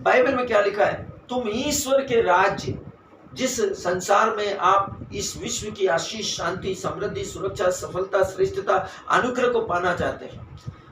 Bible में क्या लिखा है? तुम ईश्वर के राज्य, जिस संसार में आप इस विश्व की आशीष, शांति, समृद्धि, सुरक्षा, सफलता, श्रेष्ठता, अनुग्रह को पाना चाहते हैं,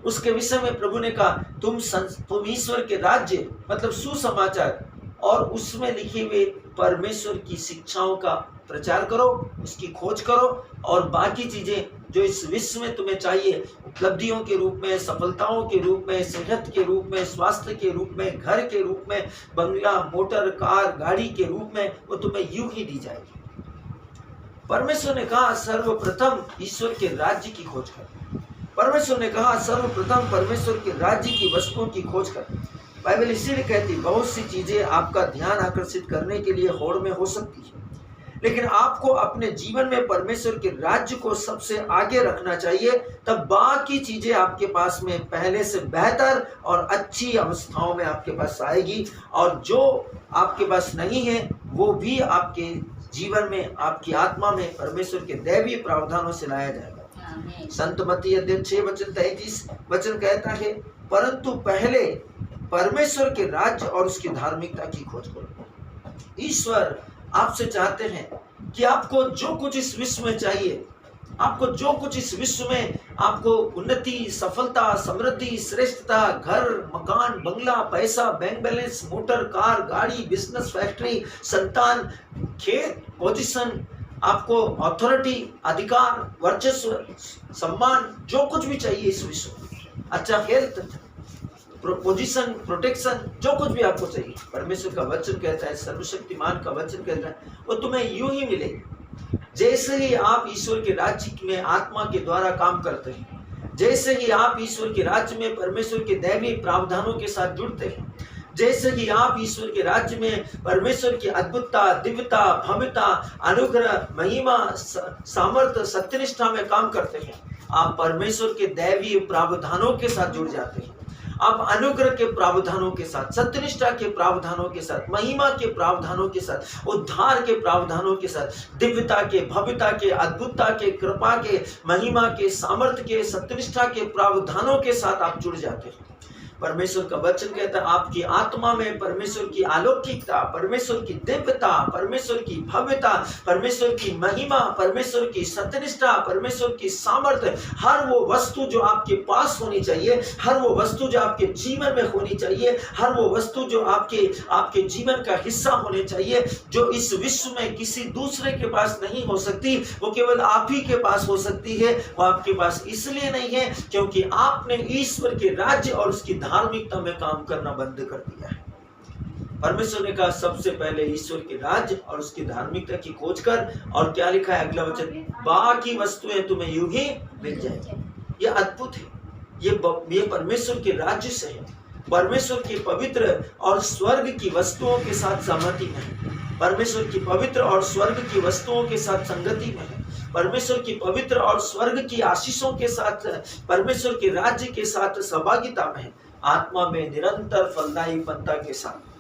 उसके विषय में प्रभु ने कहा तुम ईश्वर के राज्य मतलब सुसमाचार और उसमें लिखी हुई परमेश्वर की शिक्षाओं का प्रचार करो, उसकी खोज करो, और बाकी चीजें जो इस विश्व में तुम्हें चाहिए, उपलब्धियों के रूप में, सफलताओं के रूप में, सेहत के रूप में, स्वास्थ्य के रूप में, घर के रूप में, बंगला, मोटर, कार, गाड़ी के रूप में, वो तुम्हें यूं ही दी जाएगी। परमेश्वर ने कहा सर्वप्रथम ईश्वर के राज्य की खोज कर। परमेश्वर ने कहा सर्वप्रथम परमेश्वर के राज्य की वस्तुओं की खोज कर। बाइबल इसीलिए कहती बहुत सी चीजें आपका ध्यान आकर्षित करने के लिए होड़ में हो सकती है, लेकिन आपको अपने जीवन में परमेश्वर के राज्य को सबसे आगे रखना चाहिए, तब बाकी चीजें आपके पास में पहले से बेहतर और अच्छी अवस्थाओं में आपके पास आएगी, और जो आपके पास नहीं है वो भी आपके जीवन में, आपकी आत्मा में परमेश्वर के दैवीय प्रावधानों से लाया जाएगा। संत मत्ती अध्याय 6 वचन 33 वचन कहता है, परंतु पहले परमेश्वर के राज्य और उसकी धार्मिकता की खोज करो। ईश्वर आपसे चाहते हैं कि आपको जो कुछ इस विश्व में चाहिए, आपको जो कुछ इस विश्व में, आपको उन्नति, सफलता, समृद्धि, श्रेष्ठता, घर, मकान, बंगला, पैसा, बैंक बैलेंस, मोटर, कार, गाड़ी, बिजनेस, फैक्ट्री, संतान, खेत, पोजीशन, आपको अथॉरिटी, अधिकार, वर्चस्व, सम्मान, जो कुछ भी चाहिए इस विश्व में, अच्छा हेल्थ, पोजीशन, प्रोटेक्शन, जो कुछ भी आपको चाहिए, परमेश्वर का वचन कहता है, सर्वशक्तिमान का वचन कहता है, वो तुम्हें यूं ही मिलेगी जैसे ही आप ईश्वर के राज्य में आत्मा के द्वारा काम करते हैं, जैसे ही आप ईश्वर के राज्य में परमेश्वर के दैवीय प्रावधानों के साथ जुड़ते हैं, जैसे कि आप ईश्वर के राज्य में परमेश्वर की अद्भुतता, दिव्यता, भव्यता, अनुग्रह, महिमा, सामर्थ्य, सत्यनिष्ठा में काम करते हैं, आप परमेश्वर के दैवीय प्रावधानों के साथ जुड़ जाते हैं। आप अनुग्रह के प्रावधानों के साथ, सत्यनिष्ठा के प्रावधानों के साथ, महिमा के प्रावधानों के साथ, उद्धार के प्रावधानों के साथ, दिव्यता के, भव्यता के, अद्भुतता के, कृपा के, महिमा के, सामर्थ्य के, सत्यनिष्ठा के प्रावधानों के साथ आप जुड़ जाते हैं। परमेश्वर का वचन कहता है आपकी आत्मा में परमेश्वर की अलौकिकता, परमेश्वर की दिव्यता, परमेश्वर की भव्यता, परमेश्वर की महिमा, परमेश्वर की सत्यनिष्ठा, परमेश्वर की सामर्थ्य, हर वो वस्तु जो आपके पास होनी चाहिए, हर वो वस्तु जो आपके जीवन में होनी चाहिए, हर वो वस्तु जो आपके जीवन का हिस्सा होने चाहिए, जो इस विश्व में किसी दूसरे के पास नहीं हो सकती, वो केवल आप ही के पास हो सकती है। वो आपके पास इसलिए नहीं है क्योंकि आपने ईश्वर के राज्य और उसकी धार्मिकता में काम करना बंद कर दिया है। परमेश्वर ने कहा सबसे पहले ईश्वर के राज्य और उसकी धार्मिकता की खोज कर, और क्या लिखा है अगला वचन, बाकी वस्तुएं तुम्हें यूं ही मिल जाएगी। ये अद्भुत है, ये परमेश्वर के राज्य से है, परमेश्वर की पवित्र और स्वर्ग की वस्तुओं के साथ सहमति में है, परमेश्वर की पवित्र और स्वर्ग की वस्तुओं के साथ संगति में है, परमेश्वर की पवित्र और स्वर्ग की आशीषों के साथ, परमेश्वर के राज्य के साथ सहभागिता में है, आत्मा में निरंतर फलदायी पंथा के साथ।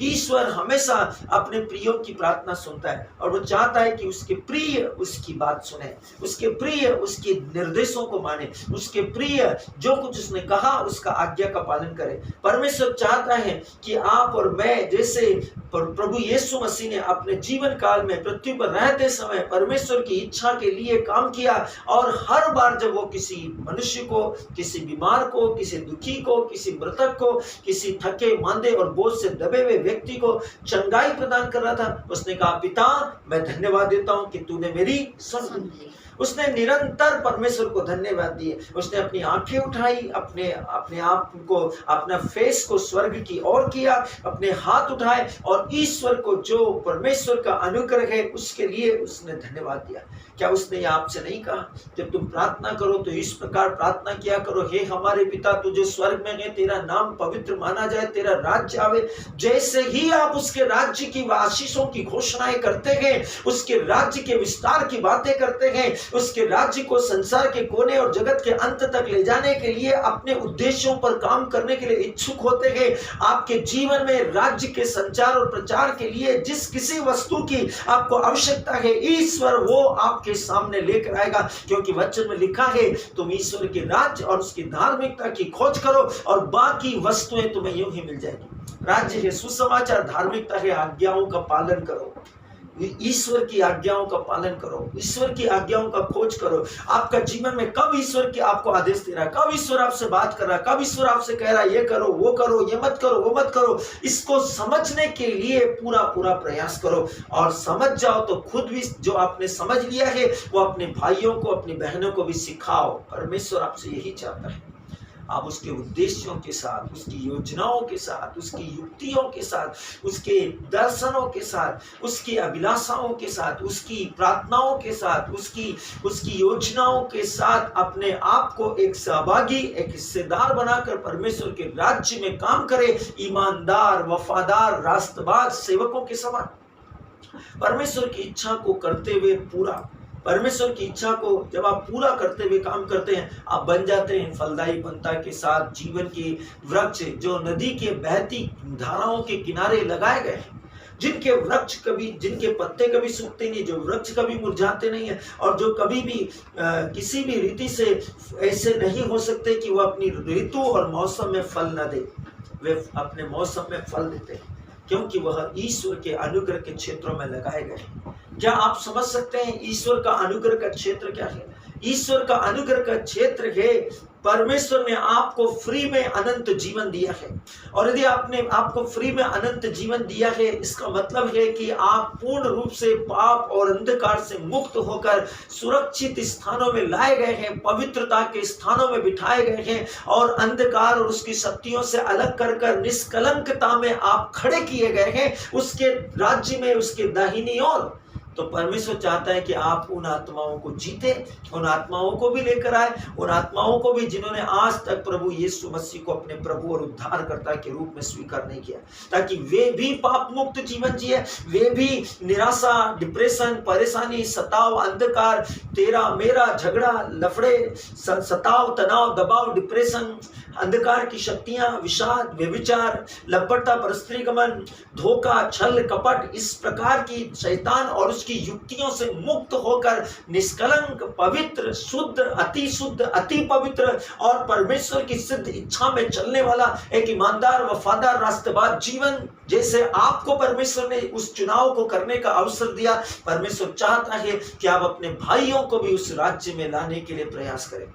ईश्वर हमेशा अपने प्रियों की प्रार्थना सुनता है, और वो चाहता है कि उसके प्रिय उसकी बात सुने, उसके प्रिय उसके निर्देशों को माने, उसके प्रिय जो कुछ उसने कहा उसका आज्ञा का पालन करे। परमेश्वर चाहता है कि आप और मैं, जैसे प्रभु यीशु मसीह ने अपने जीवन काल में पृथ्वी पर रहते समय परमेश्वर की इच्छा के लिए काम किया, और हर बार जब वो किसी मनुष्य को, किसी बीमार को, किसी दुखी को, किसी मृतक को, किसी थके मांदे और बोझ से दबे हुए व्यक्ति को चंगाई प्रदान कर रहा था, उसने कहा पिता मैं धन्यवाद देता हूं कि तूने मेरी सुन ली। उसने निरंतर परमेश्वर को धन्यवाद दिए, उसने अपनी आंखें उठाई, अपने आप को, अपना फेस को स्वर्ग की ओर किया, अपने हाथ उठाए और ईश्वर को, जो परमेश्वर का अनुग्रह है, उसके लिए उसने धन्यवाद दिया। क्या उसने ये आपसे नहीं कहा जब तुम प्रार्थना करो तो इस प्रकार प्रार्थना किया करो, हे हमारे पिता तू जो स्वर्ग में है, तेरा नाम पवित्र माना जाए, तेरा राज्य आवे। जैसे ही आप उसके राज्य की आशीषों की घोषणाएं करते हैं, उसके राज्य के विस्तार की बातें करते हैं, उसके राज्य को संसार के कोने और जगत के अंत तक ले जाने के लिए अपने उद्देश्यों पर काम करने के लिए इच्छुक होते हैं। आपके जीवन में राज्य के संचार और प्रचार के लिए जिस किसी वस्तु की आपको आवश्यकता है, ईश्वर वो आपके सामने लेकर आएगा, क्योंकि वचन में लिखा है, तुम ईश्वर के राज्य और उसकी धार्मिकता की खोज करो और बाकी वस्तुएं तुम्हें यूं ही मिल जाएगी। राज्य है सुसमाचार, धार्मिकता है आज्ञाओं का पालन करो, ईश्वर की आज्ञाओं का पालन करो, ईश्वर की आज्ञाओं का खोज करो। आपका जीवन में कब ईश्वर की आपको आदेश दे रहा है, कब ईश्वर आपसे बात कर रहा है, कब ईश्वर आपसे कह रहा है ये करो, वो करो, ये मत करो, वो मत करो, इसको समझने के लिए पूरा पूरा प्रयास करो। और समझ जाओ तो खुद भी जो आपने समझ लिया है वो अपने भाइयों को, अपनी बहनों को भी सिखाओ। परमेश्वर आपसे यही चाहता है, आप उसके उद्देश्यों के साथ, उसकी योजनाओं के साथ, उसकी युक्तियों के साथ, उसके दर्शनों के साथ, उसकी अभिलाषाओं के साथ, उसकी प्रार्थनाओं के साथ, उसकी योजनाओं के साथ अपने आप को एक सहभागी, एक हिस्सेदार बनाकर परमेश्वर के राज्य में काम करें, ईमानदार, वफादार, रास्तबाज सेवकों के समान। परमेश्वर की इच्छा को करते हुए पूरा, परमेश्वर की इच्छा को जब आप पूरा करते हुए काम करते हैं, आप बन जाते हैं फलदायी बनता के साथ जीवन के वृक्ष, जो नदी के बहती धाराओं के किनारे लगाए गए हैं, जिनके पत्ते कभी सूखते नहीं, जो वृक्ष कभी मुरझाते नहीं है, और जो कभी भी किसी भी रीति से ऐसे नहीं हो सकते कि वो अपनी ऋतु और मौसम में फल न दे। वे अपने मौसम में फल देते हैं, क्योंकि वह ईश्वर के अनुग्रह के क्षेत्रों में लगाए गए हैं। क्या आप समझ सकते हैं ईश्वर का अनुग्रह का क्षेत्र क्या है? ईश्वर का अनुग्रह का क्षेत्र है, परमेश्वर ने आपको फ्री में अनंत जीवन दिया है। और यदि आपने आपको फ्री में अनंत जीवन दिया है, इसका मतलब है कि आप पूर्ण रूप से पाप और अंधकार से मुक्त होकर सुरक्षित स्थानों में लाए गए हैं, पवित्रता के स्थानों में बिठाए गए हैं, और अंधकार और उसकी शक्तियों से अलग कर निष्कलंकता में आप खड़े किए गए हैं उसके राज्य में, उसके दाहिनी ओर। तो परमेश्वर चाहता है कि आप उन आत्माओं को जीते, उन आत्माओं को भी लेकर आए, उन आत्माओं को भी जिन्होंने आज तक प्रभु यीशु मसीह को अपने प्रभु और उद्धारकर्ता के रूप में स्वीकार नहीं किया, ताकि वे भी पाप मुक्त जीवन जिए, वे भी निराशा, डिप्रेशन, परेशानी, सताव, अंधकार, तेरा मेरा, झगड़ा, लफड़े, सताव, तनाव, दबाव, डिप्रेशन, अंधकार की शक्तियां, विषाद, व्यभिचार, लंपटता, परस्त्रीगमन, धोखा, छल, कपट, इस प्रकार की शैतान और उसकी युक्तियों से मुक्त होकर निष्कलंक, पवित्र, शुद्ध, अति शुद्ध, अति पवित्र और परमेश्वर की सिद्ध इच्छा में चलने वाला एक ईमानदार, वफादार, रास्तबाज जीवन, जैसे आपको परमेश्वर ने उस चुनाव को करने का अवसर दिया, परमेश्वर चाहता है कि आप अपने भाइयों को भी उस राज्य में लाने के लिए प्रयास करें।